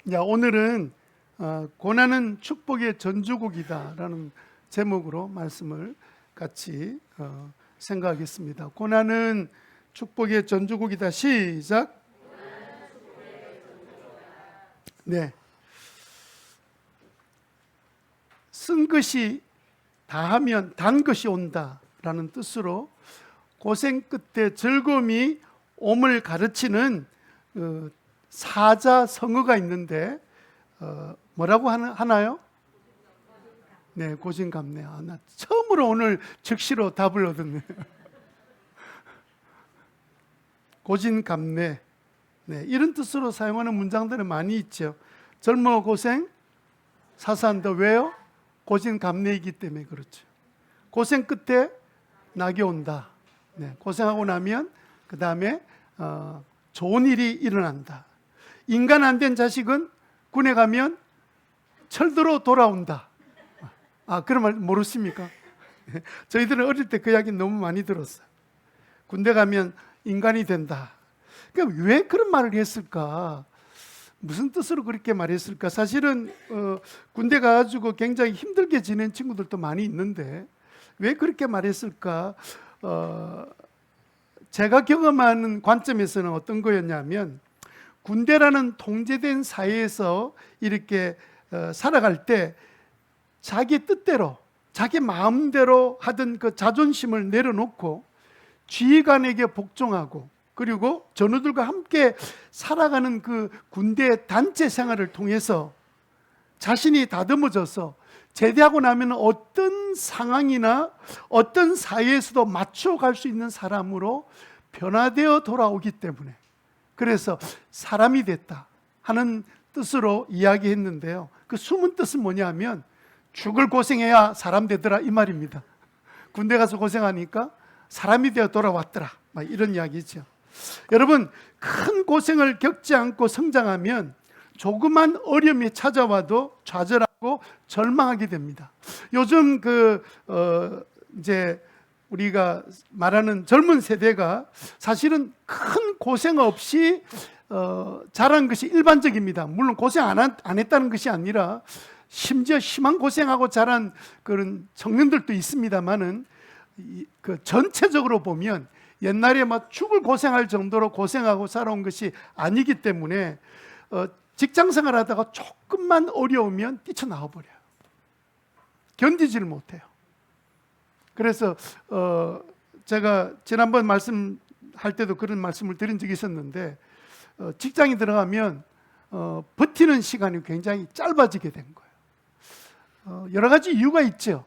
야, 오늘은 고난은 축복의 전주곡이다라는 제목으로 말씀을 같이 생각하겠습니다. 고난은 축복의 전주곡이다. 시작. 네. 쓴 것이 다하면 단 것이 온다라는 뜻으로 고생 끝에 즐거움이 옴을 가르치는 사자성어가 있는데 뭐라고 하나요? 네, 고진감래. 나 처음으로 오늘 즉시로 답을 얻었네요. 고진감래. 네, 이런 뜻으로 사용하는 문장들은 많이 있죠. 젊어 고생, 사사한다. 왜요? 고진감래이기 때문에 그렇죠. 고생 끝에 낙이 온다. 네, 고생하고 나면 그 다음에 좋은 일이 일어난다. 인간 안 된 자식은 군에 가면 철도로 돌아온다. 그런 말 모르십니까? 저희들은 어릴 때 그 이야기 너무 많이 들었어요. 군대 가면 인간이 된다. 그러니까 왜 그런 말을 했을까? 무슨 뜻으로 그렇게 말했을까? 사실은 군대 가가지고 굉장히 힘들게 지낸 친구들도 많이 있는데 왜 그렇게 말했을까? 제가 경험하는 관점에서는 어떤 거였냐면, 군대라는 통제된 사회에서 이렇게 살아갈 때 자기 뜻대로, 자기 마음대로 하던 그 자존심을 내려놓고 지휘관에게 복종하고, 그리고 전우들과 함께 살아가는 그 군대 단체 생활을 통해서 자신이 다듬어져서 제대하고 나면 어떤 상황이나 어떤 사회에서도 맞춰갈 수 있는 사람으로 변화되어 돌아오기 때문에, 그래서 사람이 됐다 하는 뜻으로 이야기했는데요. 그 숨은 뜻은 뭐냐면 죽을 고생해야 사람 되더라 이 말입니다. 군대 가서 고생하니까 사람이 되어 돌아왔더라, 이런 이야기죠. 여러분, 큰 고생을 겪지 않고 성장하면 조그만 어려움이 찾아와도 좌절하고 절망하게 됩니다. 요즘 이제 우리가 말하는 젊은 세대가 사실은 큰 고생 없이 자란 것이 일반적입니다. 물론 고생 안 했다는 것이 아니라 심지어 심한 고생하고 자란 그런 청년들도 있습니다만은, 그 전체적으로 보면 옛날에 막 죽을 고생할 정도로 고생하고 살아온 것이 아니기 때문에 직장 생활하다가 조금만 어려우면 뛰쳐나와 버려요. 견디지를 못해요. 그래서 제가 지난번 말씀할 때도 그런 말씀을 드린 적이 있었는데, 직장에 들어가면 버티는 시간이 굉장히 짧아지게 된 거예요. 여러 가지 이유가 있죠.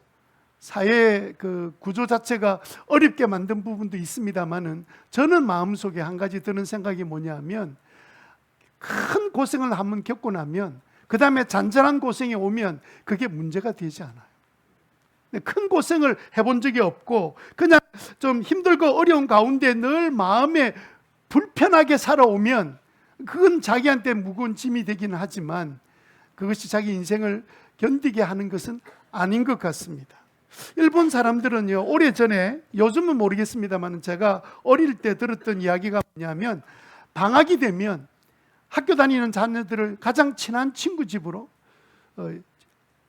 사회 그 구조 자체가 어렵게 만든 부분도 있습니다만은, 저는 마음속에 한 가지 드는 생각이 뭐냐면, 큰 고생을 한번 겪고 나면 그 다음에 잔잔한 고생이 오면 그게 문제가 되지 않아요. 큰 고생을 해본 적이 없고 그냥 좀 힘들고 어려운 가운데 늘 마음에 불편하게 살아오면 그건 자기한테 무거운 짐이 되기는 하지만 그것이 자기 인생을 견디게 하는 것은 아닌 것 같습니다. 일본 사람들은요, 오래전에, 요즘은 모르겠습니다만 제가 어릴 때 들었던 이야기가 뭐냐면, 방학이 되면 학교 다니는 자녀들을 가장 친한 친구 집으로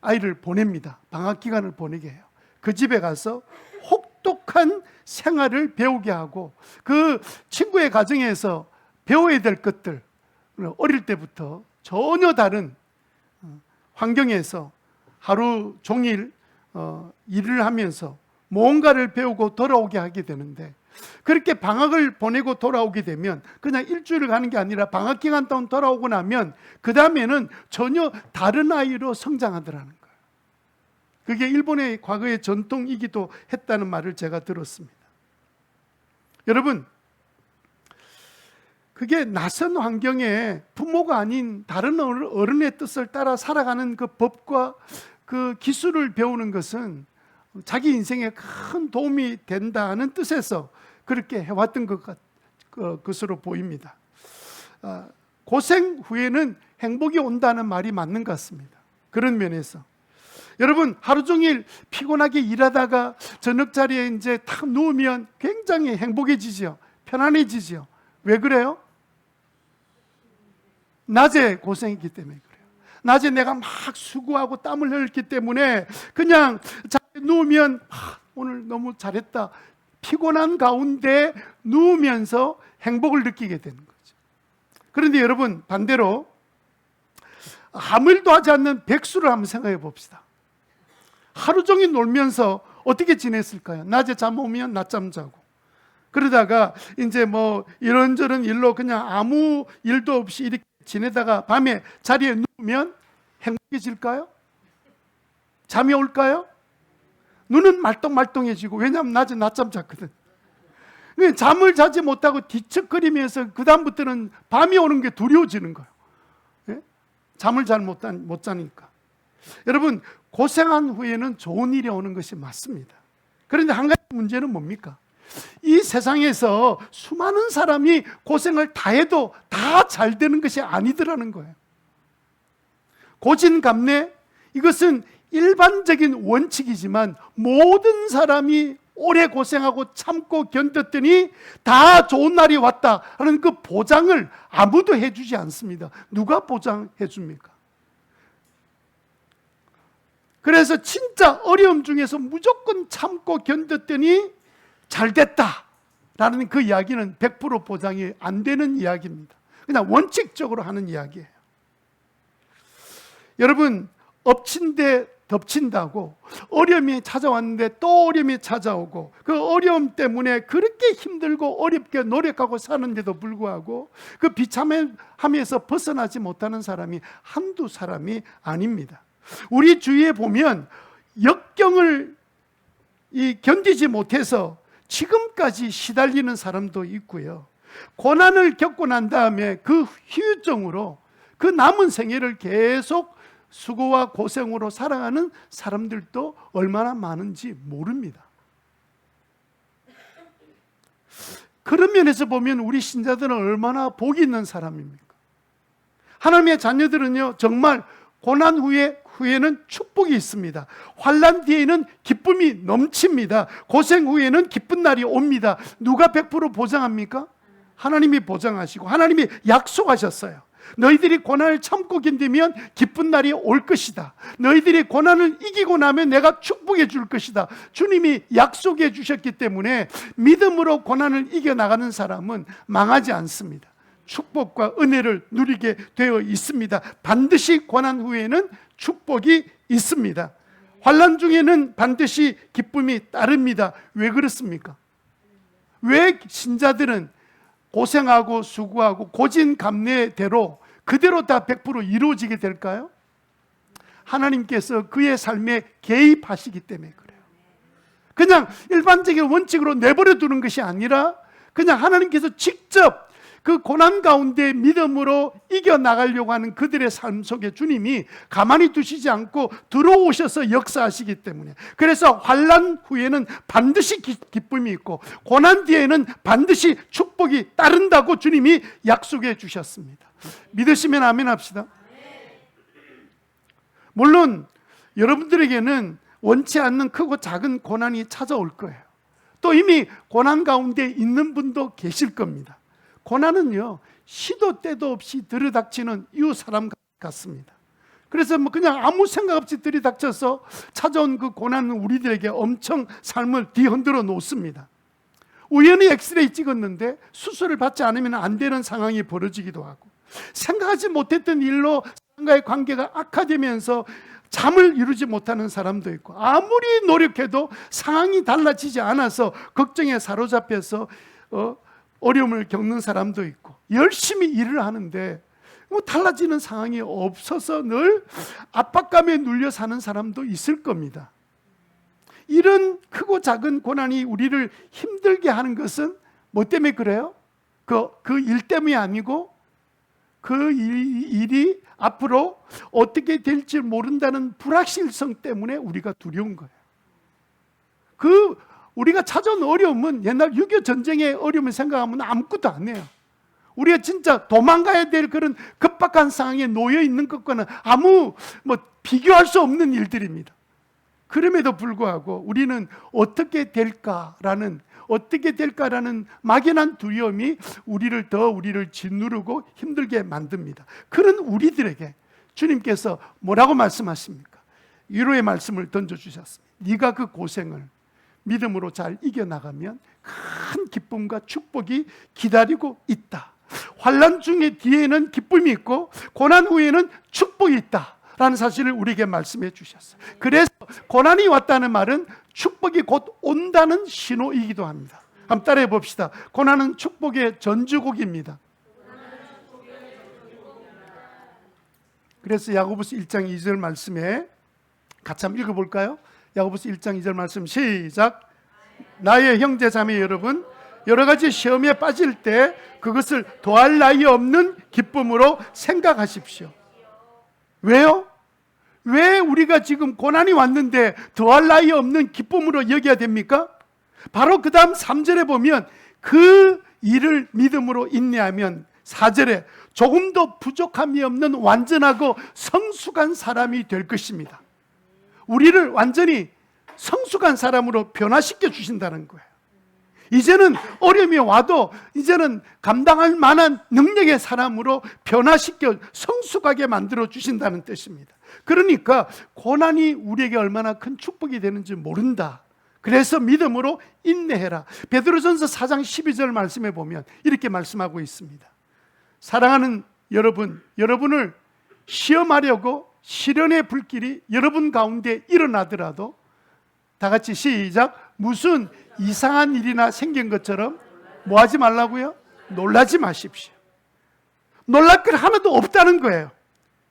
아이를 보냅니다. 방학 기간을 보내게 해요. 그 집에 가서 혹독한 생활을 배우게 하고, 그 친구의 가정에서 배워야 될 것들, 어릴 때부터 전혀 다른 환경에서 하루 종일 일을 하면서 뭔가를 배우고 돌아오게 하게 되는데, 그렇게 방학을 보내고 돌아오게 되면 그냥 일주일을 가는 게 아니라 방학 기간 동안 돌아오고 나면 그 다음에는 전혀 다른 아이로 성장하더라는 거예요. 그게 일본의 과거의 전통이기도 했다는 말을 제가 들었습니다. 여러분, 그게 낯선 환경에 부모가 아닌 다른 어른의 뜻을 따라 살아가는 그 법과 그 기술을 배우는 것은 자기 인생에 큰 도움이 된다는 뜻에서 그렇게 해왔던 것으로 보입니다. 고생 후에는 행복이 온다는 말이 맞는 것 같습니다. 그런 면에서 여러분, 하루 종일 피곤하게 일하다가 저녁 자리에 이제 탁 누우면 굉장히 행복해지죠. 편안해지죠. 왜 그래요? 낮에 고생했기 때문에 그래요. 낮에 내가 막 수고하고 땀을 흘렸기 때문에 그냥 자리에 누우면 오늘 너무 잘했다, 피곤한 가운데 누우면서 행복을 느끼게 되는 거죠. 그런데 여러분, 반대로 아무 일도 하지 않는 백수를 한번 생각해 봅시다. 하루 종일 놀면서 어떻게 지냈을까요? 낮에 잠 오면 낮잠 자고, 그러다가 이제 뭐 이런저런 일로 그냥 아무 일도 없이 이렇게 지내다가 밤에 자리에 누우면 행복해질까요? 잠이 올까요? 눈은 말똥말똥해지고, 왜냐하면 낮에 낮잠 잤거든. 잠을 자지 못하고 뒤척거리면서 그 다음부터는 밤이 오는 게 두려워지는 거예요. 예? 잠을 잘 못 자니까. 여러분, 고생한 후에는 좋은 일이 오는 것이 맞습니다. 그런데 한 가지 문제는 뭡니까? 이 세상에서 수많은 사람이 고생을 다 해도 다 잘 되는 것이 아니더라는 거예요. 고진감래, 이것은 일반적인 원칙이지만 모든 사람이 오래 고생하고 참고 견뎠더니 다 좋은 날이 왔다 하는 그 보장을 아무도 해주지 않습니다. 누가 보장해 줍니까? 그래서 진짜 어려움 중에서 무조건 참고 견뎠더니 잘 됐다라는 그 이야기는 100% 보장이 안 되는 이야기입니다. 그냥 원칙적으로 하는 이야기예요. 여러분, 엎친 데 덮친다고 어려움이 찾아왔는데 또 어려움이 찾아오고, 그 어려움 때문에 그렇게 힘들고 어렵게 노력하고 사는데도 불구하고 그 비참함에서 벗어나지 못하는 사람이 한두 사람이 아닙니다. 우리 주위에 보면 역경을 견디지 못해서 지금까지 시달리는 사람도 있고요, 고난을 겪고 난 다음에 그 후유증으로 그 남은 생애를 계속 수고와 고생으로 살아가는 사람들도 얼마나 많은지 모릅니다. 그런 면에서 보면 우리 신자들은 얼마나 복이 있는 사람입니까? 하나님의 자녀들은요, 정말 고난 후에는 축복이 있습니다. 환난 뒤에는 기쁨이 넘칩니다. 고생 후에는 기쁜 날이 옵니다. 누가 100% 보장합니까? 하나님이 보장하시고 하나님이 약속하셨어요. 너희들이 고난을 참고 견디면 기쁜 날이 올 것이다. 너희들이 고난을 이기고 나면 내가 축복해 줄 것이다. 주님이 약속해 주셨기 때문에 믿음으로 고난을 이겨나가는 사람은 망하지 않습니다. 축복과 은혜를 누리게 되어 있습니다. 반드시 고난 후에는 축복이 있습니다. 환난 중에는 반드시 기쁨이 따릅니다. 왜 그렇습니까? 왜 신자들은 고생하고 수고하고 고진감래대로 그대로 다 100% 이루어지게 될까요? 하나님께서 그의 삶에 개입하시기 때문에 그래요. 그냥 일반적인 원칙으로 내버려 두는 것이 아니라 그냥 하나님께서 직접 그 고난 가운데 믿음으로 이겨나가려고 하는 그들의 삶 속에 주님이 가만히 두시지 않고 들어오셔서 역사하시기 때문에, 그래서 환난 후에는 반드시 기쁨이 있고 고난 뒤에는 반드시 축복이 따른다고 주님이 약속해 주셨습니다. 믿으시면 아멘 합시다. 물론 여러분들에게는 원치 않는 크고 작은 고난이 찾아올 거예요. 또 이미 고난 가운데 있는 분도 계실 겁니다. 고난은요, 시도 때도 없이 들이닥치는 이웃 사람 같습니다. 그래서 뭐 그냥 아무 생각 없이 들이닥쳐서 찾아온 그 고난은 우리들에게 엄청 삶을 뒤흔들어 놓습니다. 우연히 엑스레이 찍었는데 수술을 받지 않으면 안 되는 상황이 벌어지기도 하고, 생각하지 못했던 일로 사람과의 관계가 악화되면서 잠을 이루지 못하는 사람도 있고, 아무리 노력해도 상황이 달라지지 않아서 걱정에 사로잡혀서 어려움을 겪는 사람도 있고, 열심히 일을 하는데 뭐 달라지는 상황이 없어서 늘 압박감에 눌려 사는 사람도 있을 겁니다. 이런 크고 작은 고난이 우리를 힘들게 하는 것은 뭐 때문에 그래요? 그 일 때문이 아니고 그 일이 앞으로 어떻게 될지 모른다는 불확실성 때문에 우리가 두려운 거예요. 우리가 찾아온 어려움은 옛날 6.25 전쟁의 어려움을 생각하면 아무것도 아니에요. 우리가 진짜 도망가야 될 그런 급박한 상황에 놓여 있는 것과는 비교할 수 없는 일들입니다. 그럼에도 불구하고 우리는 어떻게 될까라는 어떻게 될까라는 막연한 두려움이 우리를 짓누르고 힘들게 만듭니다. 그런 우리들에게 주님께서 뭐라고 말씀하십니까? 위로의 말씀을 던져주셨습니다. 네가 그 고생을 믿음으로 잘 이겨나가면 큰 기쁨과 축복이 기다리고 있다. 환난 중에 뒤에는 기쁨이 있고 고난 후에는 축복이 있다 라는 사실을 우리에게 말씀해 주셨어요. 그래서 고난이 왔다는 말은 축복이 곧 온다는 신호이기도 합니다. 한번 따라해 봅시다. 고난은 축복의 전주곡입니다. 그래서 야고보서 1장 2절 말씀에 같이 한번 읽어볼까요? 야고보서 1장 2절 말씀 시작. 나의 형제 자매 여러분, 여러 가지 시험에 빠질 때 그것을 더할 나위 없는 기쁨으로 생각하십시오. 왜요? 왜 우리가 지금 고난이 왔는데 더할 나위 없는 기쁨으로 여겨야 됩니까? 바로 그 다음 3절에 보면 그 일을 믿음으로 인내하면 4절에 조금도 부족함이 없는 완전하고 성숙한 사람이 될 것입니다. 우리를 완전히 성숙한 사람으로 변화시켜 주신다는 거예요. 이제는 어려움이 와도 이제는 감당할 만한 능력의 사람으로 변화시켜 성숙하게 만들어 주신다는 뜻입니다. 그러니까 고난이 우리에게 얼마나 큰 축복이 되는지 모른다. 그래서 믿음으로 인내해라. 베드로전서 4장 12절 말씀에 보면 이렇게 말씀하고 있습니다. 사랑하는 여러분, 여러분을 시험하려고 시련의 불길이 여러분 가운데 일어나더라도 다 같이 시작. 무슨 이상한 일이나 생긴 것처럼 뭐 하지 말라고요? 놀라지 마십시오. 놀랄 것 하나도 없다는 거예요.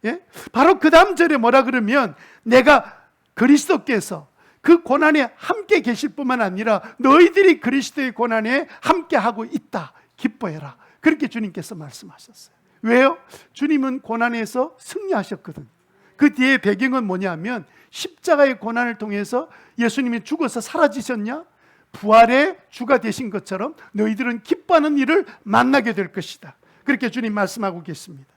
예? 바로 그 다음 절에 뭐라 그러면 내가 그리스도께서 그 고난에 함께 계실 뿐만 아니라 너희들이 그리스도의 고난에 함께 하고 있다. 기뻐해라. 그렇게 주님께서 말씀하셨어요. 왜요? 주님은 고난에서 승리하셨거든. 그 뒤에 배경은 뭐냐면 십자가의 고난을 통해서 예수님이 죽어서 사라지셨냐? 부활의 주가 되신 것처럼 너희들은 기뻐하는 일을 만나게 될 것이다. 그렇게 주님 말씀하고 계십니다.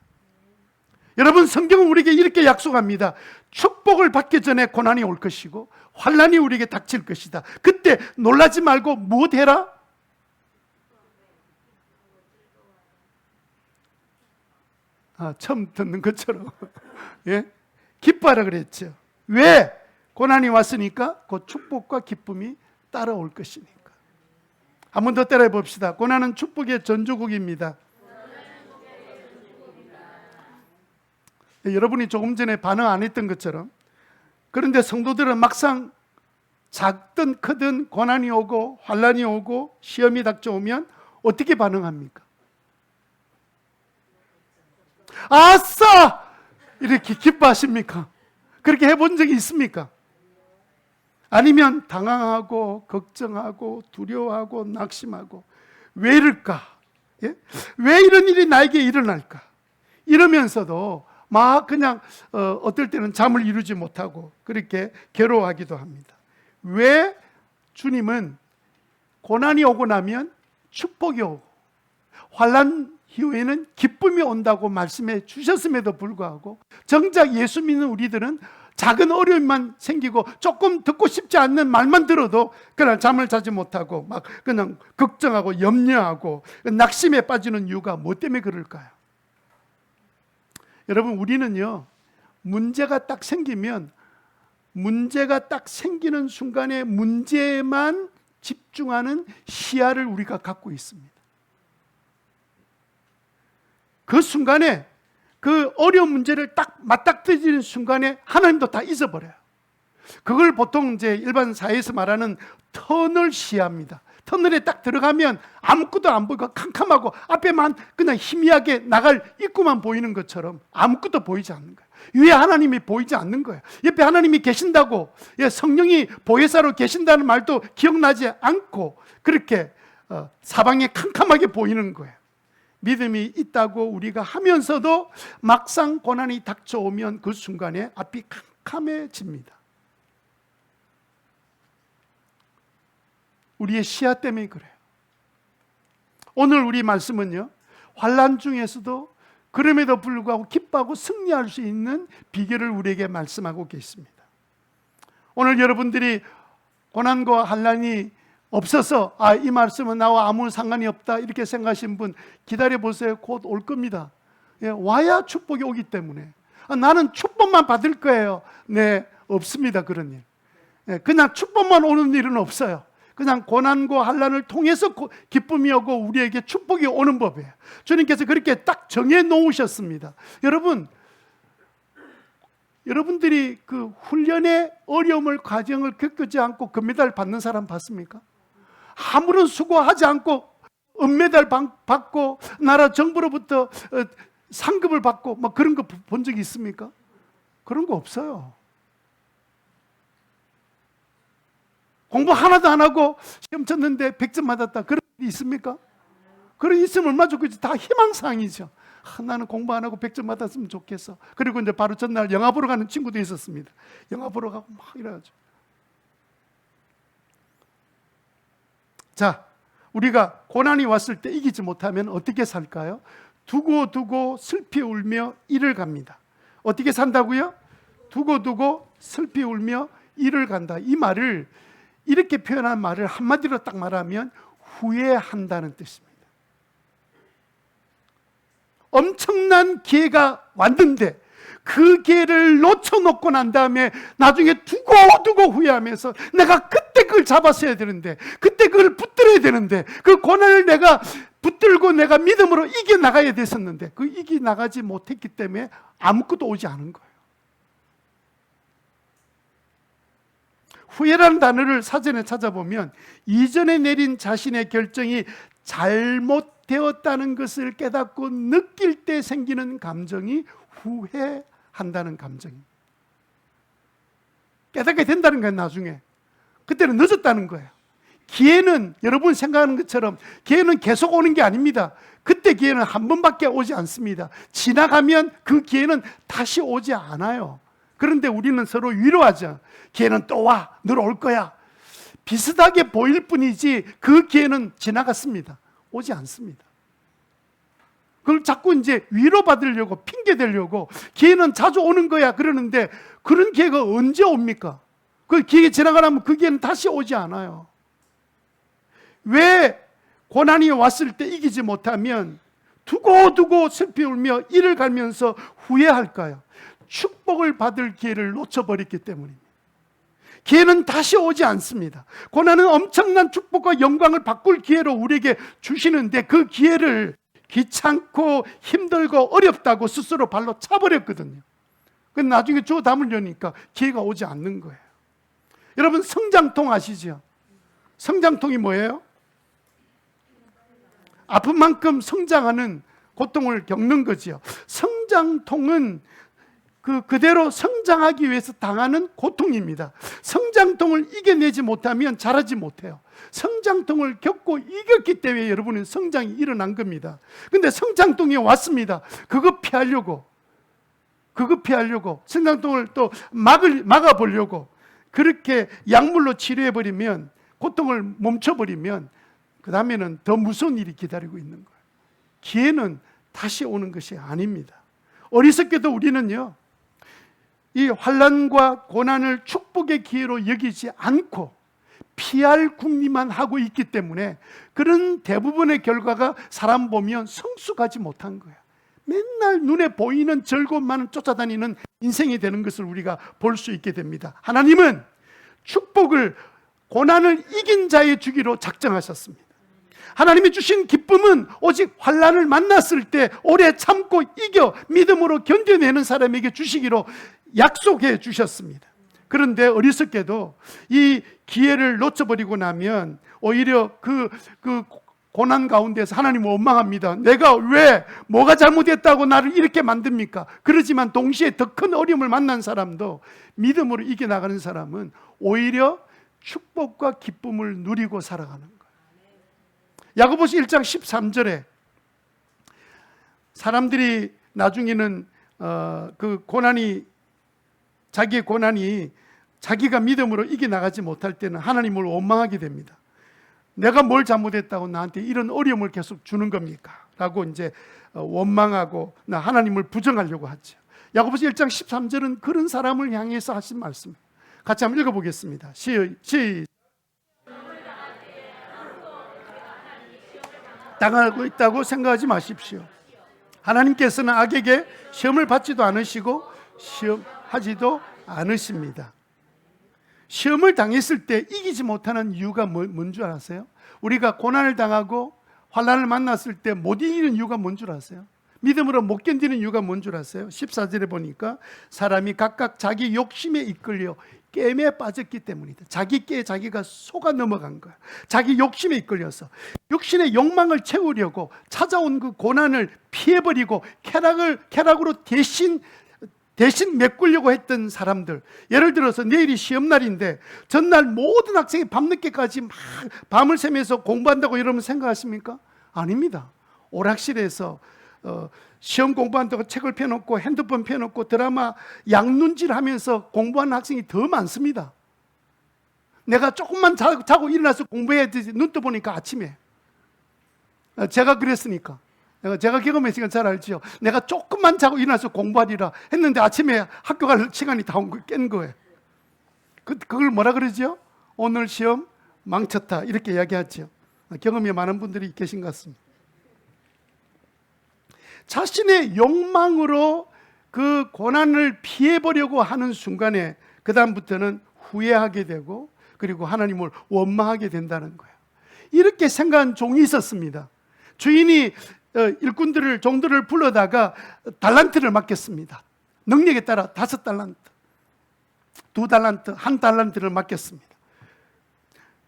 여러분, 성경은 우리에게 이렇게 약속합니다. 축복을 받기 전에 고난이 올 것이고 환난이 우리에게 닥칠 것이다. 그때 놀라지 말고 무엇 해라? 처음 듣는 것처럼 예? 기뻐하라 그랬죠. 왜? 고난이 왔으니까 그 축복과 기쁨이 따라올 것이니까. 한 번 더 따라해 봅시다. 고난은 축복의 전주곡입니다. 여러분이 조금 전에 반응 안 했던 것처럼, 그런데 성도들은 막상 작든 크든 고난이 오고 환난이 오고 시험이 닥쳐오면 어떻게 반응합니까? 아싸! 이렇게 기뻐하십니까? 그렇게 해본 적이 있습니까? 아니면 당황하고 걱정하고 두려워하고 낙심하고 왜 이럴까? 예? 왜 이런 일이 나에게 일어날까? 이러면서도 막 그냥 어떨 때는 잠을 이루지 못하고 그렇게 괴로워하기도 합니다. 왜? 주님은 고난이 오고 나면 축복이 오고 환난 이후에는 기쁨이 온다고 말씀해 주셨음에도 불구하고 정작 예수 믿는 우리들은 작은 어려움만 생기고 조금 듣고 싶지 않는 말만 들어도 그냥 잠을 자지 못하고 막 그냥 걱정하고 염려하고 낙심에 빠지는 이유가 뭐 때문에 그럴까요? 여러분, 우리는요, 문제가 딱 생기면 문제가 딱 생기는 순간에 문제만 집중하는 시야를 우리가 갖고 있습니다. 그 순간에 그 어려운 문제를 딱 맞닥뜨리는 순간에 하나님도 다 잊어버려요. 그걸 보통 이제 일반 사회에서 말하는 터널 시야입니다. 터널에 딱 들어가면 아무것도 안 보이고 캄캄하고 앞에만 그냥 희미하게 나갈 입구만 보이는 것처럼 아무것도 보이지 않는 거예요. 위에 하나님이 보이지 않는 거예요. 옆에 하나님이 계신다고, 성령이 보혜사로 계신다는 말도 기억나지 않고 그렇게 사방에 캄캄하게 보이는 거예요. 믿음이 있다고 우리가 하면서도 막상 고난이 닥쳐오면 그 순간에 앞이 캄캄해집니다. 우리의 시야 때문에 그래요. 오늘 우리 말씀은요, 환난 중에서도 그럼에도 불구하고 기뻐하고 승리할 수 있는 비결을 우리에게 말씀하고 계십니다. 오늘 여러분들이 고난과 환난이 없어서 이 말씀은 나와 아무 상관이 없다 이렇게 생각하신 분 기다려 보세요. 곧 올 겁니다. 와야 축복이 오기 때문에. 나는 축복만 받을 거예요. 네, 없습니다. 그런 일. 그냥 축복만 오는 일은 없어요. 그냥 고난과 환난을 통해서 기쁨이 오고 우리에게 축복이 오는 법이에요. 주님께서 그렇게 딱 정해 놓으셨습니다. 여러분들이 그 훈련의 어려움을 과정을 겪지 않고 금메달 받는 사람 봤습니까? 아무런 수고하지 않고 은메달 받고 나라 정부로부터 상급을 받고 막 그런 거 본 적이 있습니까? 그런 거 없어요. 공부 하나도 안 하고 시험 쳤는데 100점 받았다. 그런 일이 있습니까? 그런 일 있으면 얼마나 좋겠지. 다 희망사항이죠. 나는 공부 안 하고 100점 받았으면 좋겠어. 그리고 이제 바로 전날 영화 보러 가는 친구도 있었습니다. 영화 보러 가고 막 이래가지고. 자, 우리가 고난이 왔을 때 이기지 못하면 어떻게 살까요? 두고 슬피 울며 이를 갑니다. 어떻게 산다고요? 두고 슬피 울며 이를 간다. 이 말을 이렇게 표현한 말을 한마디로 딱 말하면 후회한다는 뜻입니다. 엄청난 기회가 왔는데 그 기회를 놓쳐놓고 난 다음에 나중에 두고 후회하면서 내가 그때 그걸 잡았어야 되는데, 그때 그걸 붙들어야 되는데, 그 고난을 내가 붙들고 내가 믿음으로 이겨나가야 됐었는데 그 이겨나가지 못했기 때문에 아무것도 오지 않은 거예요. 후회라는 단어를 사전에 찾아보면 이전에 내린 자신의 결정이 잘못되었다는 것을 깨닫고 느낄 때 생기는 감정이 후회한다는 감정입니다. 깨닫게 된다는 거예요. 나중에 그때는 늦었다는 거예요. 기회는 여러분 생각하는 것처럼 기회는 계속 오는 게 아닙니다. 그때 기회는 한 번밖에 오지 않습니다. 지나가면 그 기회는 다시 오지 않아요. 그런데 우리는 서로 위로하죠. 기회는 또 와, 늘 올 거야. 비슷하게 보일 뿐이지 그 기회는 지나갔습니다. 오지 않습니다. 그걸 자꾸 이제 위로받으려고 핑계 대려고 기회는 자주 오는 거야 그러는데 그런 기회가 언제 옵니까? 그 기회 지나가려면 그 기회는 다시 오지 않아요. 왜 고난이 왔을 때 이기지 못하면 두고 슬피 울며 이를 갈면서 후회할까요? 축복을 받을 기회를 놓쳐버렸기 때문입니다. 기회는 다시 오지 않습니다. 고난은 엄청난 축복과 영광을 바꿀 기회로 우리에게 주시는데 그 기회를 귀찮고 힘들고 어렵다고 스스로 발로 차버렸거든요. 그래서 나중에 주워 담으려니까 기회가 오지 않는 거예요. 여러분 성장통 아시죠? 성장통이 뭐예요? 아픈 만큼 성장하는 고통을 겪는 거지요. 성장통은 그대로 성장하기 위해서 당하는 고통입니다. 성장통을 이겨내지 못하면 자라지 못해요. 성장통을 겪고 이겼기 때문에 여러분은 성장이 일어난 겁니다. 근데 성장통이 왔습니다. 그거 피하려고 성장통을 또 막아보려고 그렇게 약물로 치료해버리면, 고통을 멈춰버리면 그 다음에는 더 무서운 일이 기다리고 있는 거예요. 기회는 다시 오는 것이 아닙니다. 어리석게도 우리는요, 이 환난과 고난을 축복의 기회로 여기지 않고 피할 궁리만 하고 있기 때문에 그런 대부분의 결과가 사람 보면 성숙하지 못한 거예요. 맨날 눈에 보이는 즐거움만을 쫓아다니는 인생이 되는 것을 우리가 볼 수 있게 됩니다. 하나님은 축복을 고난을 이긴 자에 주기로 작정하셨습니다. 하나님이 주신 기쁨은 오직 환난을 만났을 때 오래 참고 이겨 믿음으로 견뎌내는 사람에게 주시기로 약속해 주셨습니다. 그런데 어리석게도 이 기회를 놓쳐버리고 나면 오히려 그 고난 가운데서 하나님을 원망합니다. 내가 왜 뭐가 잘못했다고 나를 이렇게 만듭니까? 그러지만 동시에 더 큰 어려움을 만난 사람도, 믿음으로 이겨나가는 사람은 오히려 축복과 기쁨을 누리고 살아가는 거예요. 야고보서 1장 13절에 사람들이 나중에는 자기의 고난이 자기가 믿음으로 이겨나가지 못할 때는 하나님을 원망하게 됩니다. 내가 뭘 잘못했다고 나한테 이런 어려움을 계속 주는 겁니까? 라고 이제 원망하고 하나님을 부정하려고 하죠. 야고보서 1장 13절은 그런 사람을 향해서 하신 말씀. 같이 한번 읽어보겠습니다. 시작. 당하고 있다고 생각하지 마십시오. 하나님께서는 악에게 시험을 받지도 않으시고 시험하지도 않으십니다. 시험을 당했을 때 이기지 못하는 이유가 뭔 줄 아세요? 우리가 고난을 당하고 환난을 만났을 때 못 이기는 이유가 뭔 줄 아세요? 믿음으로 못 견디는 이유가 뭔 줄 아세요? 14절에 보니까 사람이 각각 자기 욕심에 이끌려 깨에 빠졌기 때문이다. 자기 깨에 자기가 속아 넘어간 거야. 자기 욕심에 이끌려서 육신의 욕망을 채우려고 찾아온 그 고난을 피해버리고 쾌락으로 대신 메꾸려고 했던 사람들, 예를 들어서 내일이 시험날인데 전날 모든 학생이 밤늦게까지 막 밤을 새면서 공부한다고 여러분 생각하십니까? 아닙니다. 오락실에서 시험 공부한다고 책을 펴놓고 핸드폰 펴놓고 드라마 양눈질하면서 공부하는 학생이 더 많습니다. 내가 조금만 자고 일어나서 공부해야 되지, 눈 떠보니까 아침에. 제가 그랬으니까, 제가 경험했으니까 잘 알지요. 내가 조금만 자고 일어나서 공부하리라 했는데 아침에 학교 갈 시간이 다 깬 거예요. 그걸 뭐라 그러죠? 오늘 시험 망쳤다, 이렇게 이야기하죠. 경험이 많은 분들이 계신 것 같습니다. 자신의 욕망으로 그 고난을 피해보려고 하는 순간에 그 다음부터는 후회하게 되고 그리고 하나님을 원망하게 된다는 거예요. 이렇게 생각한 종이 있었습니다. 주인이 종들을 불러다가 달란트를 맡겼습니다. 능력에 따라 5달란트, 2달란트, 1달란트를 맡겼습니다.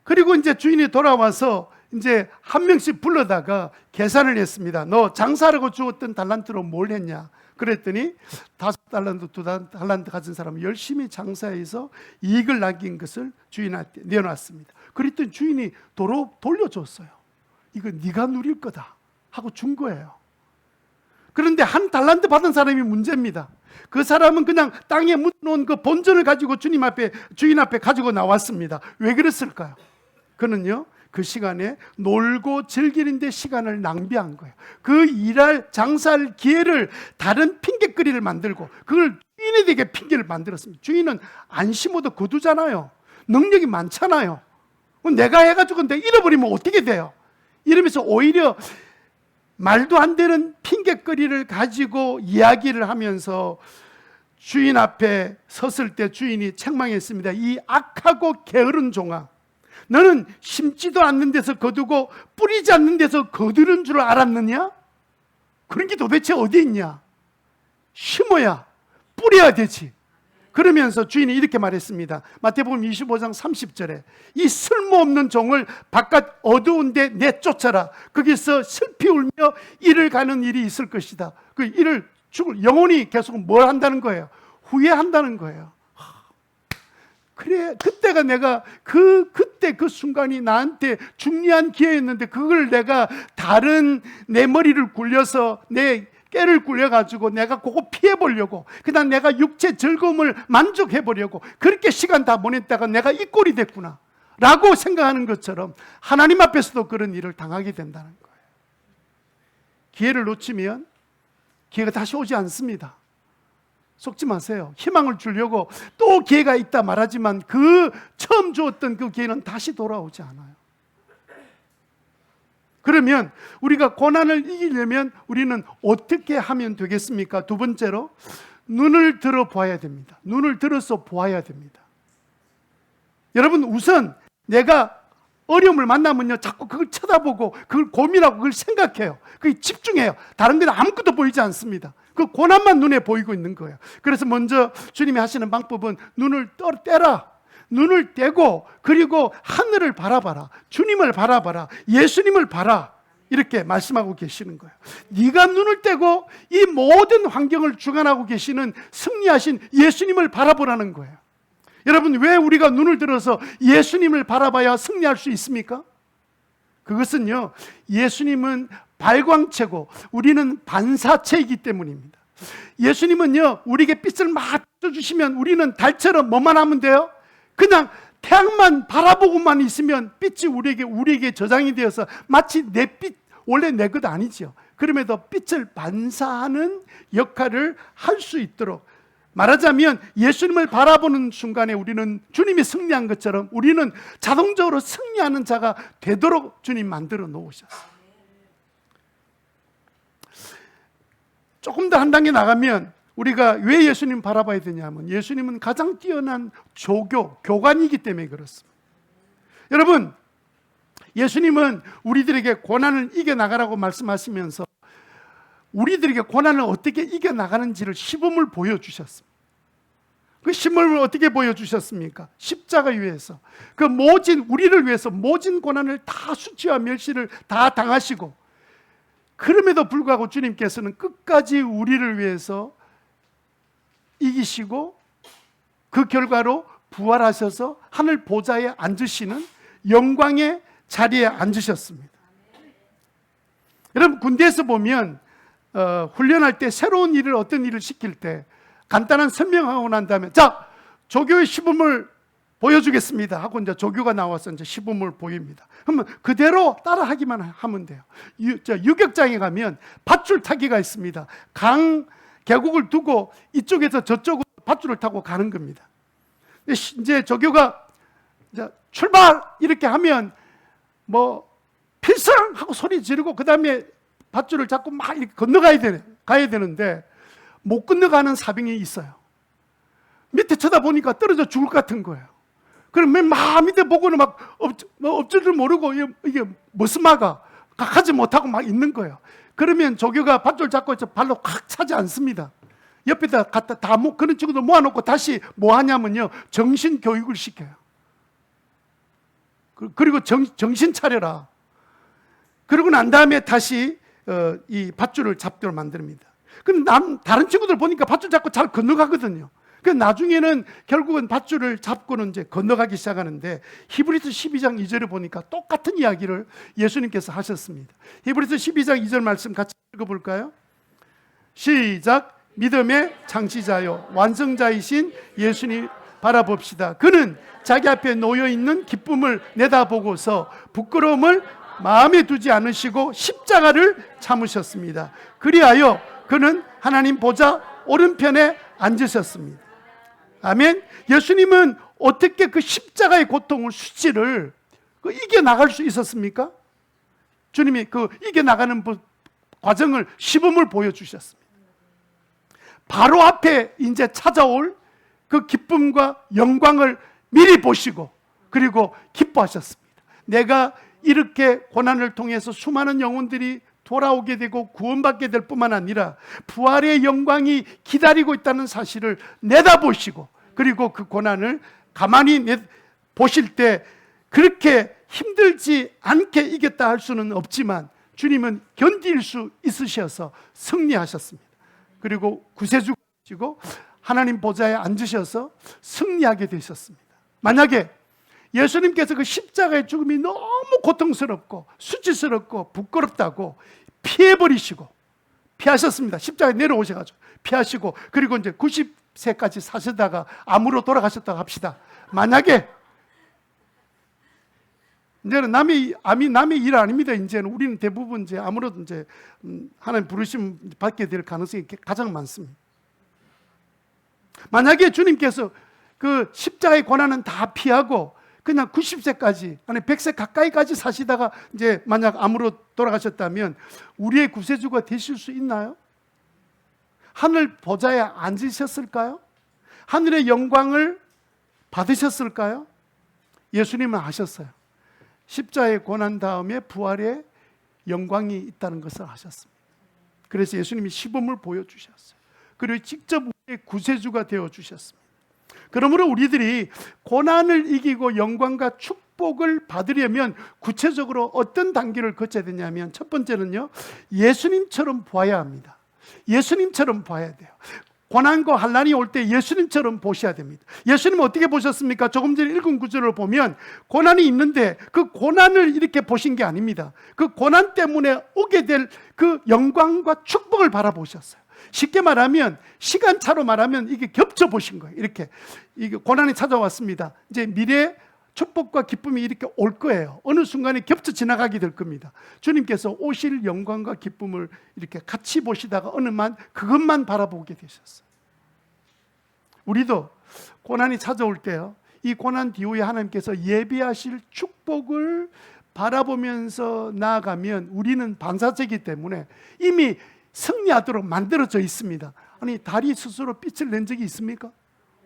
그리고 이제 주인이 돌아와서 이제 한 명씩 불러다가 계산을 했습니다. 너 장사하라고 주었던 달란트로 뭘 했냐? 그랬더니 5달란트, 2달란트 가진 사람은 열심히 장사해서 이익을 남긴 것을 주인한테 내어놨습니다. 그랬더니 주인이 도로 돌려줬어요. 이거 네가 누릴 거다 하고 준 거예요. 그런데 1달란트 받은 사람이 문제입니다. 그 사람은 그냥 땅에 묻어놓은 그 본전을 가지고 주인 앞에 가지고 나왔습니다. 왜 그랬을까요? 그는요, 그 시간에 놀고 즐기는데 시간을 낭비한 거예요. 그 장사할 기회를 다른 핑계거리를 만들고 그걸 주인에게 핑계를 만들었습니다. 주인은 안 심어도 거두잖아요. 능력이 많잖아요. 내가 해가지고 내가 잃어버리면 어떻게 돼요? 이러면서 오히려 말도 안 되는 핑계거리를 가지고 이야기를 하면서 주인 앞에 섰을 때 주인이 책망했습니다. 이 악하고 게으른 종아, 너는 심지도 않는 데서 거두고 뿌리지 않는 데서 거두는 줄 알았느냐? 그런 게 도대체 어디 있냐? 심어야 뿌려야 되지. 그러면서 주인이 이렇게 말했습니다. 마태복음 25장 30절에 이 쓸모없는 종을 바깥 어두운 데 내쫓아라. 거기서 슬피 울며 이를 가는 일이 있을 것이다. 그 이를 영혼이 계속 뭘 한다는 거예요? 후회한다는 거예요. 그래, 그때가 내가 그때 그 순간이 나한테 중요한 기회였는데 그걸 내가 다른 내 머리를 굴려서 내 깨를 굴려가지고 내가 그거 피해보려고, 그다음 내가 육체 즐거움을 만족해보려고 그렇게 시간 다 보냈다가 내가 이 꼴이 됐구나 라고 생각하는 것처럼 하나님 앞에서도 그런 일을 당하게 된다는 거예요. 기회를 놓치면 기회가 다시 오지 않습니다. 속지 마세요. 희망을 주려고 또 기회가 있다 말하지만 그 처음 주었던 그 기회는 다시 돌아오지 않아요. 그러면 우리가 고난을 이기려면 우리는 어떻게 하면 되겠습니까? 두 번째로 눈을 들어 보아야 됩니다. 눈을 들어서 보아야 됩니다. 여러분, 우선 내가 어려움을 만나면요, 자꾸 그걸 쳐다보고 그걸 고민하고 그걸 생각해요. 그게 집중해요. 다른 데는 아무것도 보이지 않습니다. 그 고난만 눈에 보이고 있는 거예요. 그래서 먼저 주님이 하시는 방법은 눈을 떼라. 눈을 떼고 그리고 하늘을 바라봐라. 주님을 바라봐라. 예수님을 봐라. 이렇게 말씀하고 계시는 거예요. 네가 눈을 떼고 이 모든 환경을 주관하고 계시는 승리하신 예수님을 바라보라는 거예요. 여러분, 왜 우리가 눈을 들어서 예수님을 바라봐야 승리할 수 있습니까? 그것은요, 예수님은 발광체고 우리는 반사체이기 때문입니다. 예수님은요, 우리에게 빛을 막 주시면 우리는 달처럼 뭐만 하면 돼요? 그냥 태양만 바라보고만 있으면 빛이 우리에게 저장이 되어서 마치 내 빛, 원래 내 것 아니죠. 그럼에도 빛을 반사하는 역할을 할 수 있도록, 말하자면 예수님을 바라보는 순간에 우리는 주님이 승리한 것처럼 우리는 자동적으로 승리하는 자가 되도록 주님 만들어 놓으셨어요. 조금 더 한 단계 나가면 우리가 왜 예수님 바라봐야 되냐면 예수님은 가장 뛰어난 교관이기 때문에 그렇습니다. 여러분, 예수님은 우리들에게 고난을 이겨나가라고 말씀하시면서 우리들에게 고난을 어떻게 이겨나가는지를 시범을 보여주셨습니다. 그 시범을 어떻게 보여주셨습니까? 십자가 위에서 그 우리를 위해서 모진 고난을 다 수치와 멸시를 다 당하시고, 그럼에도 불구하고 주님께서는 끝까지 우리를 위해서 이기시고 그 결과로 부활하셔서 하늘 보좌에 앉으시는 영광의 자리에 앉으셨습니다. 여러분, 군대에서 보면 훈련할 때 새로운 어떤 일을 시킬 때 간단한 설명하고 난 다음에 자, 조교의 시범을 보여주겠습니다 하고 이제 조교가 나와서 이제 시범을 보입니다. 그러면 그대로 따라하기만 하면 돼요. 유격장에 가면 밧줄 타기가 있습니다. 강 계곡을 두고 이쪽에서 저쪽으로 밧줄을 타고 가는 겁니다. 이제 조교가 이제 출발 이렇게 하면 필승 하고 소리 지르고 그 다음에 밧줄을 잡고 막 이렇게 가야 되는데 못 건너가는 사병이 있어요. 밑에 쳐다보니까 떨어져 죽을 것 같은 거예요. 그럼 맨 밑에 보고는 막 엎질 줄 모르고 이게 무슨 마가 가지 못하고 막 있는 거예요. 그러면 조교가 밧줄 잡고 발로 확 차지 않습니다. 옆에다 갖다 그런 친구들 모아놓고 다시 뭐 하냐면요, 정신 교육을 시켜요. 그리고 정신 차려라. 그러고 난 다음에 다시 이 밧줄을 잡도록 만듭니다. 그럼 다른 친구들 보니까 밧줄 잡고 잘 건너가거든요. 그 나중에는 결국은 밧줄을 잡고는 이제 건너가기 시작하는데, 히브리서 12장 2절에 보니까 똑같은 이야기를 예수님께서 하셨습니다. 히브리서 12장 2절 말씀 같이 읽어볼까요? 시작. 믿음의 창시자요 완성자이신 예수님 바라봅시다. 그는 자기 앞에 놓여있는 기쁨을 내다보고서 부끄러움을 마음에 두지 않으시고 십자가를 참으셨습니다. 그리하여 그는 하나님 보좌 오른편에 앉으셨습니다. 아멘. 예수님은 어떻게 그 십자가의 고통을, 수치를 이겨나갈 수 있었습니까? 주님이 그 이겨나가는 과정을, 시범을 보여주셨습니다. 바로 앞에 이제 찾아올 그 기쁨과 영광을 미리 보시고 그리고 기뻐하셨습니다. 내가 이렇게 고난을 통해서 수많은 영혼들이 돌아오게 되고 구원받게 될 뿐만 아니라 부활의 영광이 기다리고 있다는 사실을 내다보시고, 그리고 그 고난을 가만히 보실 때 그렇게 힘들지 않게 이겼다 할 수는 없지만 주님은 견딜 수 있으셔서 승리하셨습니다. 그리고 구세주가 되시고 하나님 보좌에 앉으셔서 승리하게 되셨습니다. 만약에 예수님께서 그 십자가의 죽음이 너무 고통스럽고 수치스럽고 부끄럽다고 피하셨습니다. 십자가에 내려오셔가지고 피하시고, 그리고 이제 90세까지 사시다가 암으로 돌아가셨다고 합시다. 만약에 이제는 남의 일 아닙니다. 이제는 우리는 대부분 이제 아무래도 이제 하나님 부르심 받게 될 가능성이 가장 많습니다. 만약에 주님께서 그 십자가의 고난은 다 피하고 그냥 90세까지, 아니 100세 가까이까지 사시다가 이제 만약 암으로 돌아가셨다면 우리의 구세주가 되실 수 있나요? 하늘 보좌에 앉으셨을까요? 하늘의 영광을 받으셨을까요? 예수님은 아셨어요. 십자가의 고난 다음에 부활의 영광이 있다는 것을 아셨습니다. 그래서 예수님이 시범을 보여주셨어요. 그리고 직접 우리의 구세주가 되어주셨습니다. 그러므로 우리들이 고난을 이기고 영광과 축복을 받으려면 구체적으로 어떤 단계를 거쳐야 되냐면, 첫 번째는요, 예수님처럼 보아야 합니다. 예수님처럼 봐야 돼요. 고난과 환난이 올 때 예수님처럼 보셔야 됩니다. 예수님은 어떻게 보셨습니까? 조금 전에 읽은 구절을 보면 고난이 있는데 그 고난을 이렇게 보신 게 아닙니다. 그 고난 때문에 오게 될 그 영광과 축복을 바라보셨어요. 쉽게 말하면, 시간차로 말하면 이게 겹쳐 보신 거예요. 이렇게 이게 고난이 찾아왔습니다. 이제 미래 축복과 기쁨이 이렇게 올 거예요. 어느 순간에 겹쳐 지나가게 될 겁니다. 주님께서 오실 영광과 기쁨을 이렇게 같이 보시다가 그것만 바라보게 되셨어요. 우리도 고난이 찾아올 때요, 이 고난 뒤후에 하나님께서 예비하실 축복을 바라보면서 나아가면 우리는 반사체이기 때문에 이미 승리하도록 만들어져 있습니다. 아니, 달이 스스로 빛을 낸 적이 있습니까?